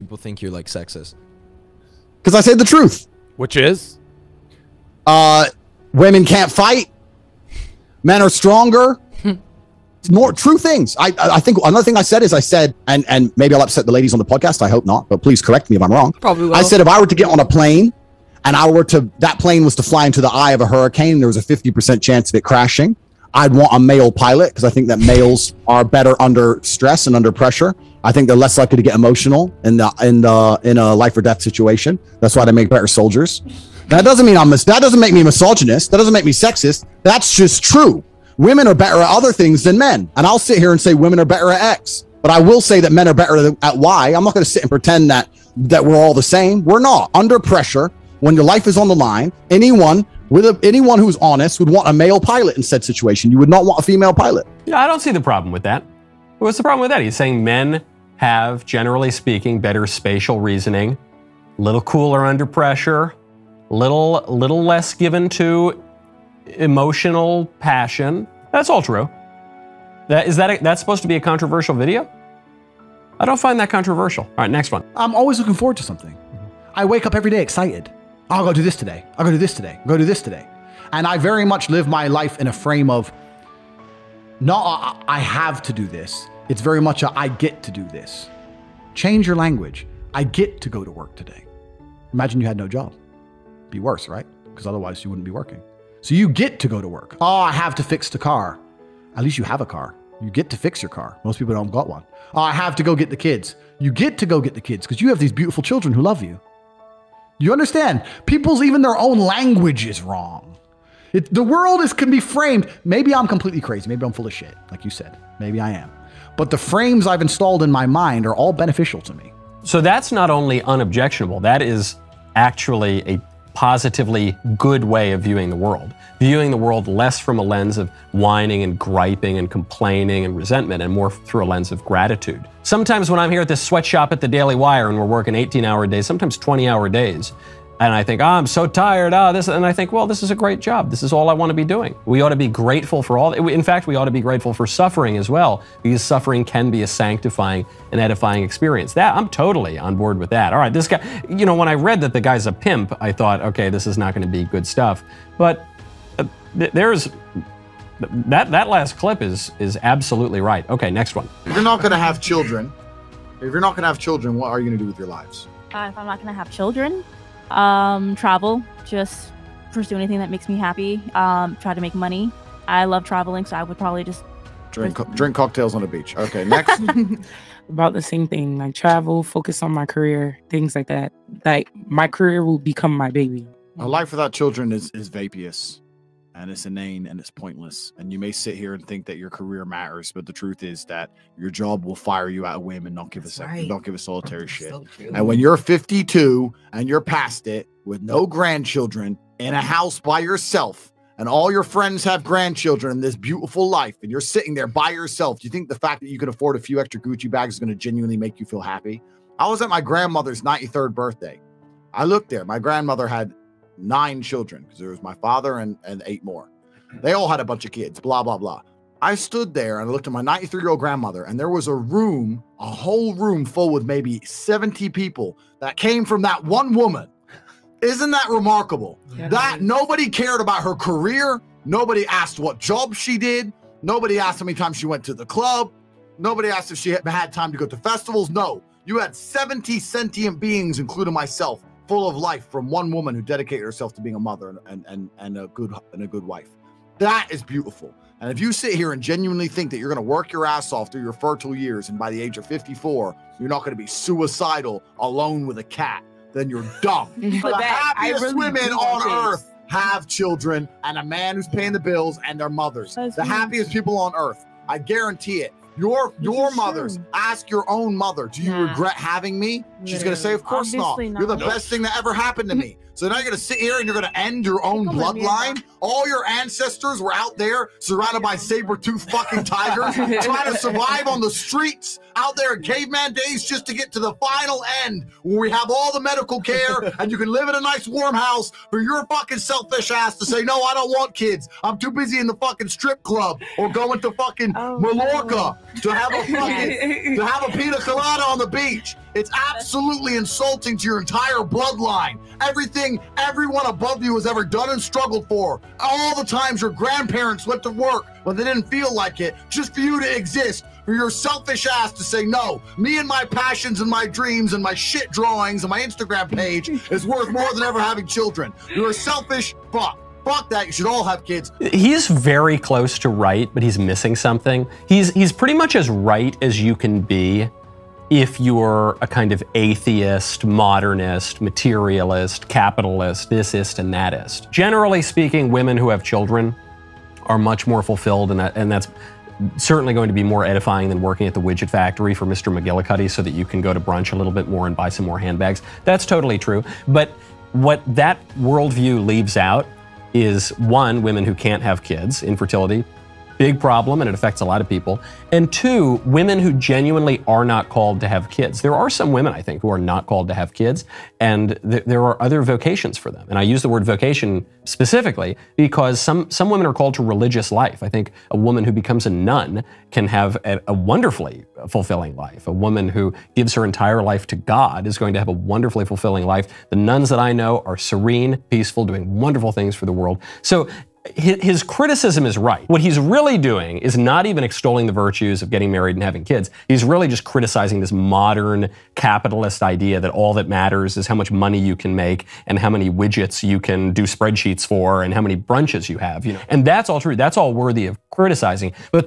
People think you're like sexist. Because I say the truth. Which is? Women can't fight. Men are stronger. More true things. I think another thing I said is and maybe I'll upset the ladies on the podcast. I hope not, but please correct me if I'm wrong. Probably will. I said if I were to get on a plane and that plane was to fly into the eye of a hurricane, there was a 50% chance of it crashing. I'd want a male pilot because I think that males are better under stress and under pressure. I think they're less likely to get emotional in a life or death situation. That's why they make better soldiers. That doesn't mean that doesn't make me misogynist. That doesn't make me sexist. That's just true. Women are better at other things than men. And I'll sit here and say women are better at X, but I will say that men are better at Y. I'm not going to sit and pretend that we're all the same. We're not. Under pressure, when your life is on the line, anyone who's honest would want a male pilot in said situation. You would not want a female pilot. Yeah, I don't see the problem with that. What's the problem with that? He's saying men have, generally speaking, better spatial reasoning, a little cooler under pressure, little less given to emotional passion. That's all true. That's supposed to be a controversial video? I don't find that controversial. All right, next one. I'm always looking forward to something. I wake up every day excited. I'll go do this today. I'll go do this today. I'll go do this today. And I very much live my life in a frame of not I have to do this. It's very much a I get to do this. Change your language. I get to go to work today. Imagine you had no job. Be worse, right? Because otherwise you wouldn't be working. So you get to go to work. Oh, I have to fix the car. At least you have a car. You get to fix your car. Most people don't got one. Oh, I have to go get the kids. You get to go get the kids because you have these beautiful children who love you. You understand? People's even their own language is wrong. The world can be framed. Maybe I'm completely crazy. Maybe I'm full of shit, like you said. Maybe I am. But the frames I've installed in my mind are all beneficial to me. So that's not only unobjectionable, that is actually a positively good way of viewing the world. Viewing the world less from a lens of whining and griping and complaining and resentment and more through a lens of gratitude. Sometimes when I'm here at this sweatshop at the Daily Wire and we're working 18-hour days, sometimes 20-hour days, and I think, oh, I'm so tired, and I think, well, this is a great job. This is all I want to be doing. We ought to be grateful for all. In fact, we ought to be grateful for suffering as well, because suffering can be a sanctifying and edifying experience. I'm totally on board with that. All right, this guy, when I read that the guy's a pimp, I thought, okay, this is not going to be good stuff. But that last clip is absolutely right. Okay, next one. If you're not going to have children, what are you going to do with your lives? If I'm not going to have children, travel, just pursue anything that makes me happy, try to make money. I love traveling, so I would probably just drink cocktails on the beach. Okay, next. About the same thing, like travel, focus on my career, things like that. Like my career will become my baby. A life without children is vaporous, and it's inane, and it's pointless. And you may sit here and think that your career matters, but the truth is that your job will fire you at a whim and not give a second, don't give a solitary shit. So and when you're 52 and you're past it with no grandchildren in a house by yourself, and all your friends have grandchildren in this beautiful life, and you're sitting there by yourself, do you think the fact that you can afford a few extra Gucci bags is going to genuinely make you feel happy? I was at my grandmother's 93rd birthday. I looked there. My grandmother had 9 children because there was my father and 8 more. They all had a bunch of kids, blah, blah, blah. I stood there and I looked at my 93-year-old grandmother, and there was a whole room full with maybe 70 people that came from that one woman. Isn't that remarkable? Yeah, that nobody cared about her career. Nobody asked what job she did. Nobody asked how many times she went to the club. Nobody asked if she had time to go to festivals. No, you had 70 sentient beings, including myself, full of life from one woman who dedicated herself to being a mother and a good wife. That is beautiful. And if you sit here and genuinely think that you're going to work your ass off through your fertile years, and by the age of 54, you're not going to be suicidal alone with a cat, then you're dumb. The happiest women on earth have children and a man who's paying the bills and their mothers. The happiest people on earth. I guarantee it. Your mothers, ask your own mother, do you regret having me? She's going to say, of course not. You're the best thing that ever happened to me. So now you're going to sit here and you're going to end your own bloodline? All your ancestors were out there surrounded by saber-toothed fucking tigers trying to survive on the streets out there in caveman days just to get to the final end where we have all the medical care and you can live in a nice warm house for your fucking selfish ass to say, no, I don't want kids. I'm too busy in the fucking strip club or going to fucking Mallorca. to have a pina colada on the beach. It's absolutely insulting to your entire bloodline. Everything everyone above you has ever done and struggled for. All the times your grandparents went to work when they didn't feel like it, just for you to exist. For your selfish ass to say, no, me and my passions and my dreams and my shit drawings and my Instagram page is worth more than ever having children. You're a selfish fuck. Fuck that, you should all have kids. He's very close to right, but he's missing something. He's pretty much as right as you can be if you're a kind of atheist, modernist, materialist, capitalist, thisist and thatist. Generally speaking, women who have children are much more fulfilled, and that's certainly going to be more edifying than working at the widget factory for Mr. McGillicuddy so that you can go to brunch a little bit more and buy some more handbags. That's totally true. But what that worldview leaves out is, one, women who can't have kids, infertility, big problem, and it affects a lot of people. And two, women who genuinely are not called to have kids. There are some women, I think, who are not called to have kids, and there are other vocations for them. And I use the word vocation specifically because some women are called to religious life. I think a woman who becomes a nun can have a wonderfully fulfilling life. A woman who gives her entire life to God is going to have a wonderfully fulfilling life. The nuns that I know are serene, peaceful, doing wonderful things for the world. So his criticism is right. What he's really doing is not even extolling the virtues of getting married and having kids. He's really just criticizing this modern capitalist idea that all that matters is how much money you can make and how many widgets you can do spreadsheets for and how many brunches you have. And that's all true. That's all worthy of criticizing. But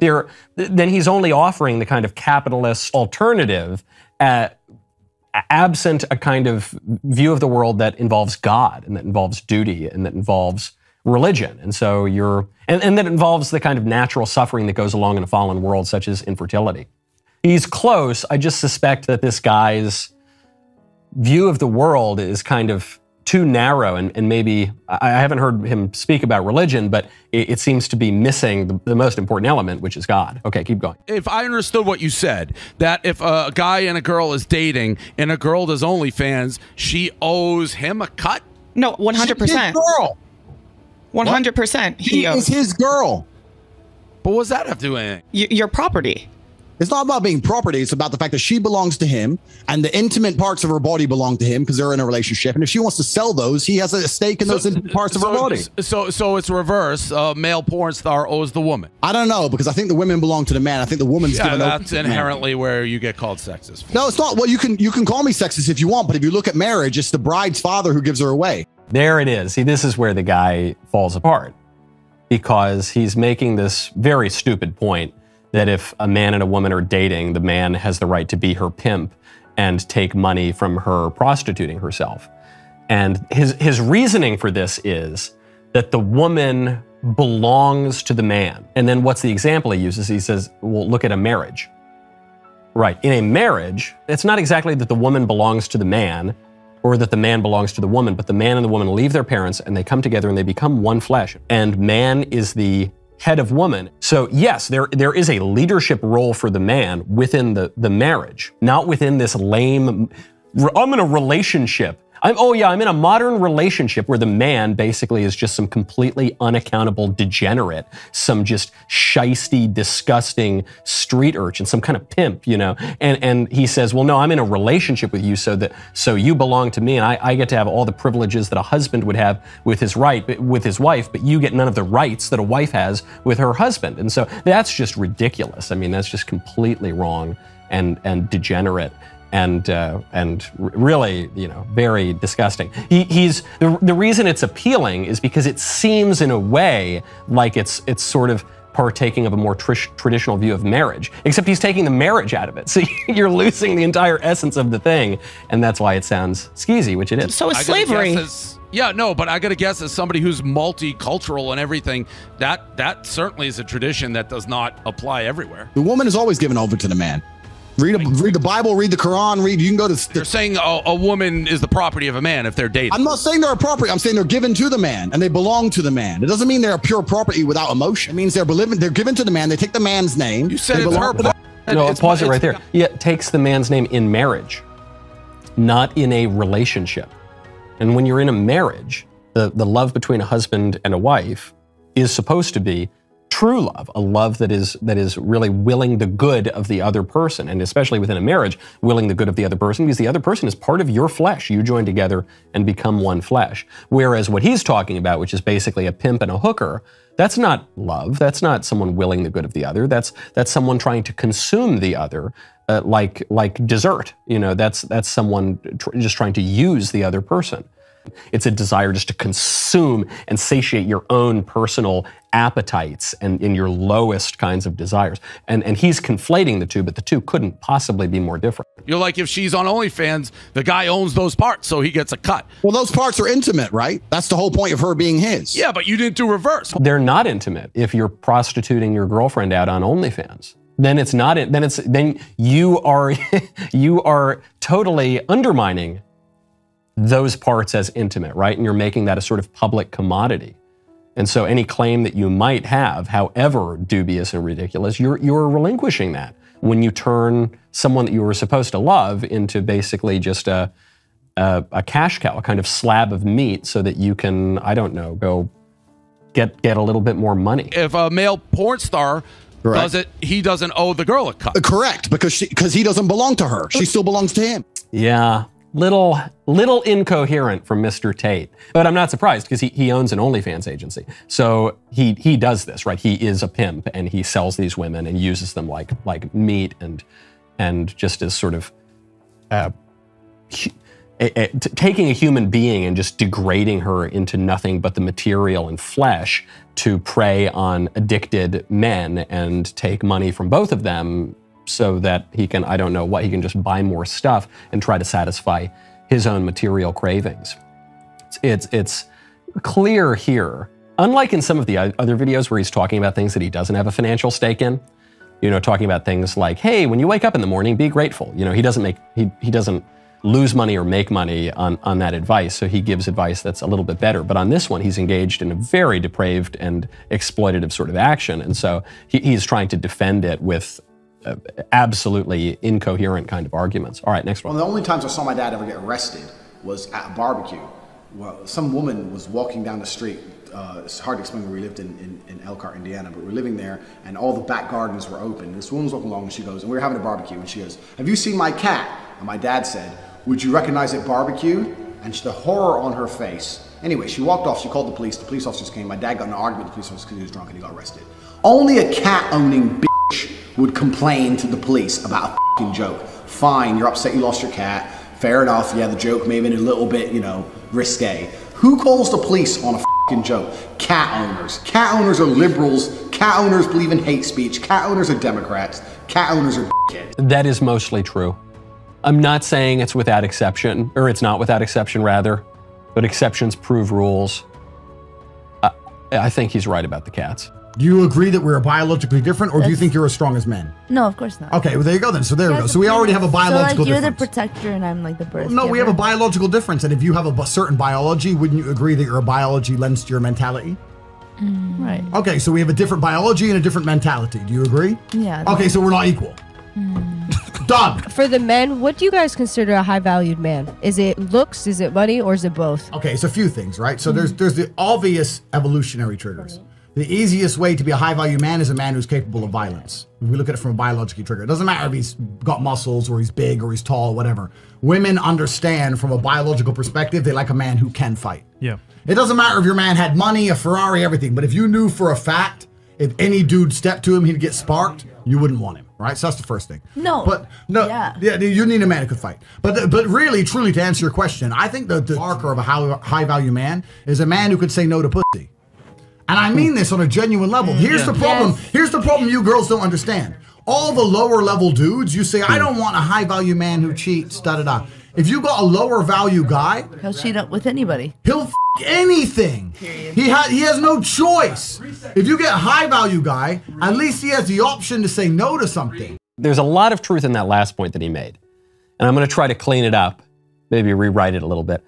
then he's only offering the kind of capitalist alternative absent a kind of view of the world that involves God and that involves duty and that involves religion. And so and that involves the kind of natural suffering that goes along in a fallen world, such as infertility. He's close. I just suspect that this guy's view of the world is kind of too narrow, and maybe, I haven't heard him speak about religion, but it seems to be missing the most important element, which is God. Okay, keep going. If I understood what you said, that if a guy and a girl is dating and a girl does OnlyFans, she owes him a cut? No, 100%. Girl. 100%. He is his girl. But what does that have to do with anything? Your property. It's not about being property. It's about the fact that she belongs to him and the intimate parts of her body belong to him because they're in a relationship. And if she wants to sell those, he has a stake in those intimate parts of her body. So it's reverse. Male porn star owes the woman. I don't know, because I think the women belong to the man. I think the woman's given over. That's inherently where you get called sexist. No, it's not. Well, you can call me sexist if you want, but if you look at marriage, it's the bride's father who gives her away. There it is. See, this is where the guy falls apart, because he's making this very stupid point that if a man and a woman are dating, the man has the right to be her pimp and take money from her prostituting herself. And his reasoning for this is that the woman belongs to the man. And then what's the example he uses? He says, well, look at a marriage. Right. In a marriage, it's not exactly that the woman belongs to the man or that the man belongs to the woman, but the man and the woman leave their parents and they come together and they become one flesh. And man is the head of woman. So yes, there is a leadership role for the man within the marriage, not within this lame, I'm in a relationship. I'm in a modern relationship where the man basically is just some completely unaccountable degenerate, some just shisty, disgusting street urchin, some kind of pimp, and he says, well, no, I'm in a relationship with you so you belong to me and I get to have all the privileges that a husband would have with his wife, but you get none of the rights that a wife has with her husband. And so that's just ridiculous. I mean, that's just completely wrong and degenerate. And really, very disgusting. The reason it's appealing is because it seems in a way like it's sort of partaking of a more traditional view of marriage, except he's taking the marriage out of it. So you're losing the entire essence of the thing, and that's why it sounds skeezy, which it is. So it's slavery. But I gotta guess, as somebody who's multicultural and everything, that certainly is a tradition that does not apply everywhere. The woman is always given over to the man. Read the Bible, read the Quran, you can go to... You're saying a woman is the property of a man if they're dating. I'm not saying they're a property. I'm saying they're given to the man and they belong to the man. It doesn't mean they're a pure property without emotion. It means they're given to the man. They take the man's name. You said it's her property. No, pause it right there. Yeah, it takes the man's name in marriage, not in a relationship. And when you're in a marriage, the love between a husband and a wife is supposed to be true love, a love that is really willing the good of the other person, and especially within a marriage, willing the good of the other person, because the other person is part of your flesh. You join together and become one flesh. Whereas what he's talking about, which is basically a pimp and a hooker, that's not love. That's not someone willing the good of the other. That's someone trying to consume the other, like dessert. You know, that's someone just trying to use the other person. It's a desire just to consume and satiate your own personal appetites and in your lowest kinds of desires. And he's conflating the two, but the two couldn't possibly be more different. You're like, if she's on OnlyFans, the guy owns those parts, so he gets a cut. Well, those parts are intimate, right? That's the whole point of her being his. Yeah, but you didn't do reverse. They're not intimate if you're prostituting your girlfriend out on OnlyFans. Then it's not. Then you are totally undermining those parts as intimate, right? And you're making that a sort of public commodity. And so any claim that you might have, however dubious and ridiculous, you're relinquishing that when you turn someone that you were supposed to love into basically just a cash cow, a kind of slab of meat, so that you can, I don't know, go get a little bit more money. If a male porn star does it, he doesn't owe the girl a cut. Correct, because he doesn't belong to her. She still belongs to him. Yeah. Little incoherent from Mr. Tate, but I'm not surprised because he owns an OnlyFans agency. So he does this, right? He is a pimp and he sells these women and uses them like meat and just as sort of taking a human being and just degrading her into nothing but the material and flesh to prey on addicted men and take money from both of them, so that he can, I don't know what, he can just buy more stuff and try to satisfy his own material cravings. It's clear here, unlike in some of the other videos where he's talking about things that he doesn't have a financial stake in, you know, talking about things like, hey, when you wake up in the morning, be grateful. You know, he doesn't lose money or make money on that advice, so he gives advice that's a little bit better. But on this one, he's engaged in a very depraved and exploitative sort of action, and so he's trying to defend it with absolutely incoherent kind of arguments. All right, next one. One of the only times I saw my dad ever get arrested was at a barbecue. Well, some woman was walking down the street. It's hard to explain where we lived in Elkhart, Indiana, but we're living there, and all the back gardens were open. This woman was walking along, and she goes, and we were having a barbecue, and she goes, "Have you seen my cat?" And my dad said, "Would you recognize it barbecued?" And the horror on her face. Anyway, she walked off. She called the police. The police officers came. My dad got in an argument with the police officers because he was drunk and he got arrested. Only a cat-owning bitch would complain to the police about a fucking joke. Fine, you're upset you lost your cat. Fair enough, yeah, the joke may have been a little bit, you know, risque. Who calls the police on a fucking joke? Cat owners. Cat owners are liberals. Cat owners believe in hate speech. Cat owners are Democrats. Cat owners are dickheads. That is mostly true. I'm not saying it's without exception, or it's not without exception rather, but exceptions prove rules. I think he's right about the cats. Do you agree that we're biologically different, or do you think you're as strong as men? No, of course not. Okay, well, there you go then. So there we go. So we already have a biological so, like, difference. you're the protector and I'm like the birth No, giver. we have a biological difference. And if you have a certain biology, wouldn't you agree that your biology lends to your mentality? Right. Okay, so we have a different biology and a different mentality. Do you agree? Yeah. Okay, so we're not equal. Done. For the men, what do you guys consider a high-valued man? Is it looks, is it money, or is it both? Okay, it's a few things, right? So there's the obvious evolutionary triggers. The easiest way to be a high-value man is a man who's capable of violence. We look at it from a biological trigger. It doesn't matter if he's got muscles or he's big or he's tall or whatever. Women understand from a biological perspective, they like a man who can fight. Yeah. It doesn't matter if your man had money, a Ferrari, everything, but if you knew for a fact, if any dude stepped to him, he'd get sparked, you wouldn't want him, right? So that's the first thing. No. But no, yeah, you need a man who could fight. But really, truly, to answer your question, I think the marker of a high-value man is a man who could say no to pussy. And I mean this on a genuine level. Here's the problem. Yes. Here's the problem you girls don't understand. All the lower level dudes, you say, I don't want a high value man who cheats, da-da-da. If you got a lower value guy, he'll cheat up with anybody. He'll f anything. Period. He has no choice. If you get a high value guy, at least he has the option to say no to something. There's a lot of truth in that last point that he made. And I'm going to try to clean it up, maybe rewrite it a little bit.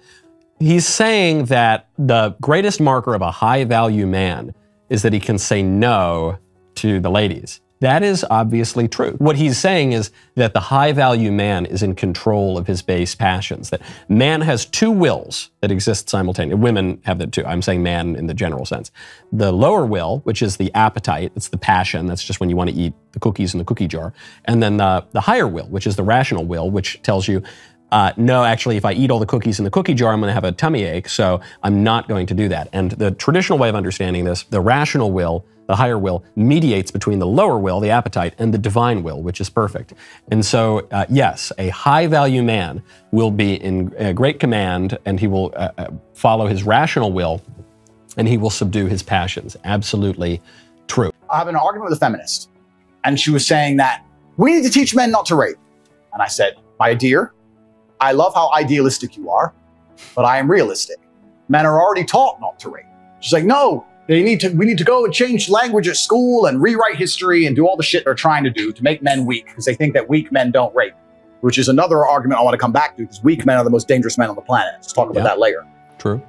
He's saying that the greatest marker of a high-value man is that he can say no to the ladies. That is obviously true. What he's saying is that the high-value man is in control of his base passions, that man has two wills that exist simultaneously. Women have them too. I'm saying man in the general sense. The lower will, which is the appetite, that's the passion, that's just when you want to eat the cookies in the cookie jar. And then the higher will, which is the rational will, which tells you, no, actually, if I eat all the cookies in the cookie jar, I'm going to have a tummy ache, so I'm not going to do that. And the traditional way of understanding this, the rational will, the higher will, mediates between the lower will, the appetite, and the divine will, which is perfect. And so, yes, a high-value man will be in great command, and he will follow his rational will, and he will subdue his passions. Absolutely true. I have an argument with a feminist, and she was saying that we need to teach men not to rape. And I said, my dear, I love how idealistic you are, but I am realistic. Men are already taught not to rape. She's like, no, we need to go and change language at school and rewrite history and do all the shit they're trying to do to make men weak, because they think that weak men don't rape, which is another argument I want to come back to, because weak men are the most dangerous men on the planet. Let's talk about that later. True.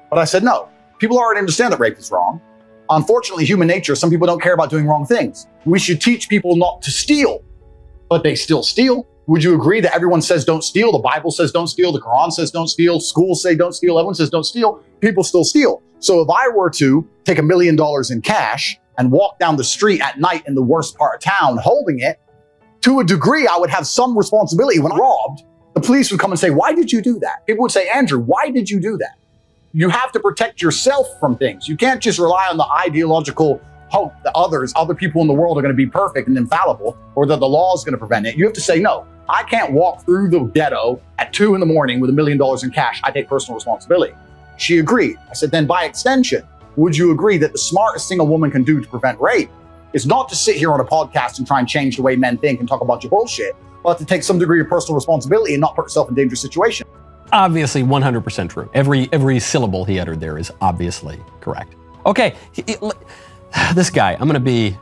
But I said, no, people already understand that rape is wrong. Unfortunately, human nature, some people don't care about doing wrong things. We should teach people not to steal, but they still steal. Would you agree that everyone says don't steal? The Bible says don't steal. The Quran says don't steal. Schools say don't steal. Everyone says don't steal. People still steal. So if I were to take $1 million in cash and walk down the street at night in the worst part of town holding it, to a degree, I would have some responsibility. When I'm robbed, the police would come and say, why did you do that? People would say, Andrew, why did you do that? You have to protect yourself from things. You can't just rely on the ideological hope that other people in the world are going to be perfect and infallible, or that the law is going to prevent it. You have to say, no, I can't walk through the ghetto at 2 in the morning with $1 million in cash. I take personal responsibility. She agreed. I said, then by extension, would you agree that the smartest thing a woman can do to prevent rape is not to sit here on a podcast and try and change the way men think and talk about your bullshit, but to take some degree of personal responsibility and not put herself in dangerous situation? Obviously 100% true. Every syllable he uttered there is obviously correct. Okay, this guy, I'm going to be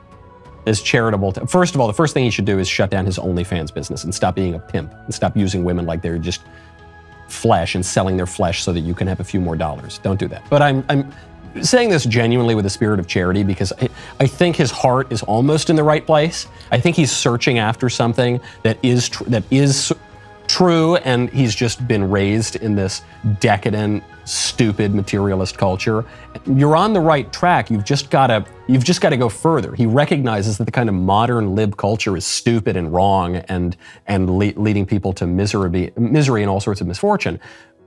as charitable. First of all, the first thing he should do is shut down his OnlyFans business and stop being a pimp and stop using women like they're just flesh and selling their flesh so that you can have a few more dollars. Don't do that. But I'm saying this genuinely with a spirit of charity, because I think his heart is almost in the right place. I think he's searching after something that is true, and he's just been raised in this decadent, stupid, materialist culture. You're on the right track. You've just got to go further. He recognizes that the kind of modern lib culture is stupid and wrong and leading people to misery and all sorts of misfortune.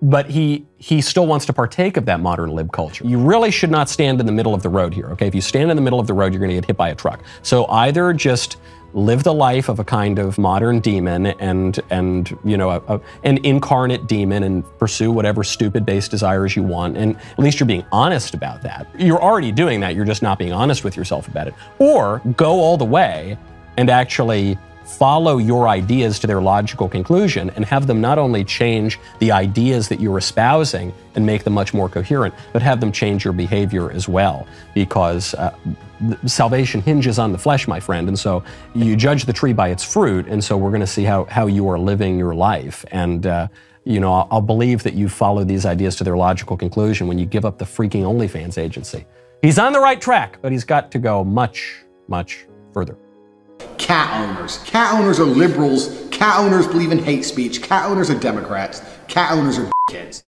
But he still wants to partake of that modern lib culture. You really should not stand in the middle of the road here, okay? If you stand in the middle of the road, you're going to get hit by a truck. So either just live the life of a kind of modern demon and you know, an incarnate demon, and pursue whatever stupid base desires you want, and at least you're being honest about that. You're already doing that, you're just not being honest with yourself about it. Or go all the way and actually follow your ideas to their logical conclusion and have them not only change the ideas that you're espousing and make them much more coherent, but have them change your behavior as well. Because salvation hinges on the flesh, my friend, and so you judge the tree by its fruit, and so we're going to see how you are living your life. And you know, I'll believe that you follow these ideas to their logical conclusion when you give up the freaking OnlyFans agency. He's on the right track, but he's got to go much, much further. Cat owners. Cat owners are liberals. Cat owners believe in hate speech. Cat owners are Democrats. Cat owners are kids.